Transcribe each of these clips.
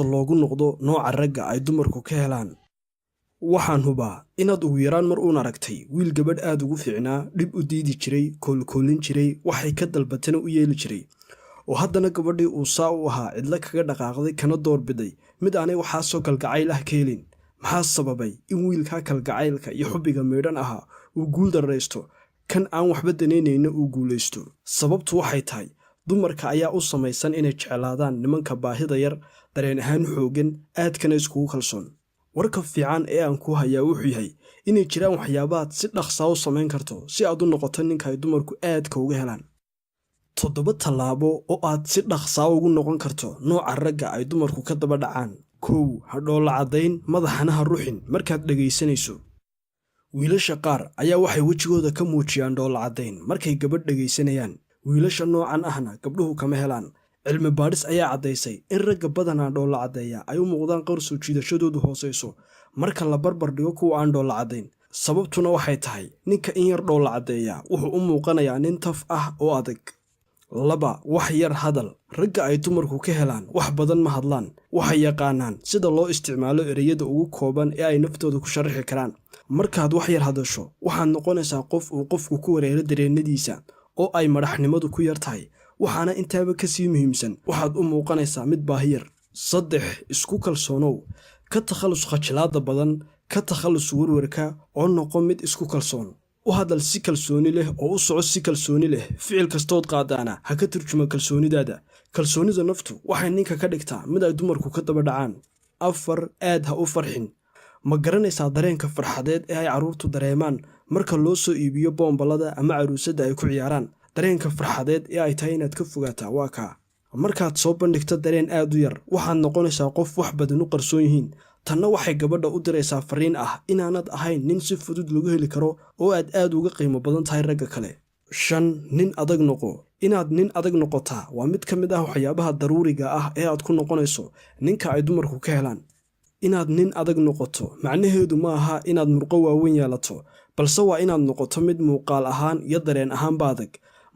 toos loogu noqdo nooca ragga ay dumarku ka helaan. Waxaan hubaa inaad ugu yaraan mar uun aragtay wiil gabadh aad ugu fiicnaa, dhib u diidi jiray, koolkoolin jiray, waxay ka dalbatana u yeeli jiray, oo haddana gabadhii uu saa u ahaa cidla kaga dhaqaaqday kana doorbiday mid aanay waxaasoo kalgacayl ah ka helin. maxaa sababay in wiilkaa kalgacaylka iyo xubbiga meedhan ahaa uu guul darraysto, kan aan waxba danaynayna uu guulaysto? Sababtu waxay tahay dumarka ayaa u samaysan inay jeclaadaan nimanka baahida yar, dareen ahaan xooggan, aadkana iskugu kalsoon. warka fiican ee aan ku hayaa wuxuu yahay inay jiraan waxyaabaad si dhaqsaa u samayn karto si aad u noqoto ninka ay dumarku aadka uga helaan. 7 tallaabo oo aad si dhaqsaa ugu noqon karto nooca ragga ay dumarku ka daba dhacaan. 1. Ha dhoolla caddayn, madaxana ha ruxin markaad dhegaysanayso. wiilasha qaar ayaa waxay wejigooda ka muujiyaan dhoolla caddayn markay gabadh dhegaysanayaan. wiilasha noocan ahna gabdhuhu kama helaan. cilmi baadhis ayaa caddaysay in ragga badanaa dhoolla caddeeya ay u muuqdaan qaar soo jiidashadoodu hoosayso marka la barbar dhigo kuwa aan dhoolla caddayn. sababtuna waxay tahay ninka in yar dhoolla caddeeya wuxuu u muuqanayaa nin taf ah oo adag. 2. wax yar hadal. ragga ay dumarku ka helaan wax badan ma hadlaan, waxay yaqaanaan sida loo isticmaalo ereyada ugu kooban ee ay naftooda ku sharaxi karaan. markaad wax yar hadasho waxaad noqonaysaa qof uu qofku ku wareero dareennadiisa oo ay madaxnimadu ku yar tahay, waxaana intaaba ka sii muhiimsan waxaad u muuqanaysaa mid baahi yar. 3. isku kalsoonow. ka takhallus khajilaada badan, ka takhallus warwarka oo noqo mid isku kalsoon. u hadal si kalsooni leh oo u soco si kalsooni leh. ficil kastood qaadaana ha ka turjuma kalsoonidaada. kalsoonida naftu waxay ninka ka dhigtaa mid ay dumarku ka daba dhacaan. 4. aad ha u farxin. ma garanaysaa dareenka farxadeed ee ay carruurtu dareemaan marka loo soo iibiyo boombalada ama caruusadda ay ku ciyaaraan? dareenka farxadeed ee ay tahay inaad ka fogaataa waa kaa. markaad soo bandhigto dareen aad u yar waxaad noqonaysaa qof wax badan u qarsoon yihiin. tanna waxay gabadha u diraysaa fariin ah inaanad ahayn nin si fudud lagu heli karo oo aad uga qiimo badan tahay ragga kale. 5. nin adag noqo. inaad nin adag noqotaa waa mid ka mid ah waxyaabaha daruuriga ah ee aad ku noqonayso ninka ay dumarku ka helaan. inaad nin adag noqoto macnaheedu ma aha inaad murqo waaweyn yeelato, balse waa inaad noqoto mid muuqaal ahaan iyo dareen ahaanba adag.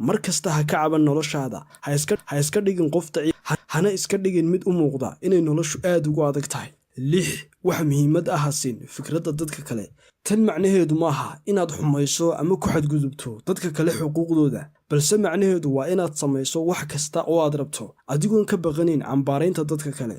mar kasta ha ka caban noloshaada, ha iska dhigin qof daciif, hana iska dhigin mid u muuqda inay noloshu aad ugu adag tahay. 6. wax muhiimad ah ha siin fikradda dadka kale. tan macnaheedu maaha inaad xumayso ama ku xadgudubto dadka kale xuquuqdooda, balse macnaheedu waa inaad samayso wax kasta oo aad rabto adigoon ka baqanin cambaaraynta dadka kale.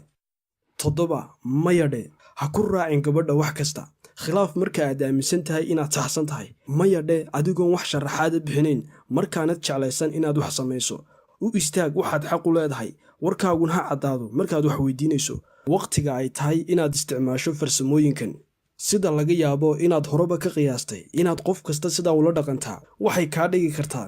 7. mayadhe. ha ku raacin gabadha wax kasta. khilaaf marka aad aaminsan tahay inaad saxsan tahay. mayadhe adigoon wax sharaxaada bixinayn markaanad jeclaysan inaad wax samayso. u istaag waxaad xaq u leedahay, warkaaguna ha caddaado markaad wax weydiinayso. waqtiga ay tahay inaad isticmaasho farsamooyinkan. sida laga yaabo inaad horeba ka qiyaastay inaad qof kasta sidaa ula dhaqantaa waxay kaa dhigi kartaa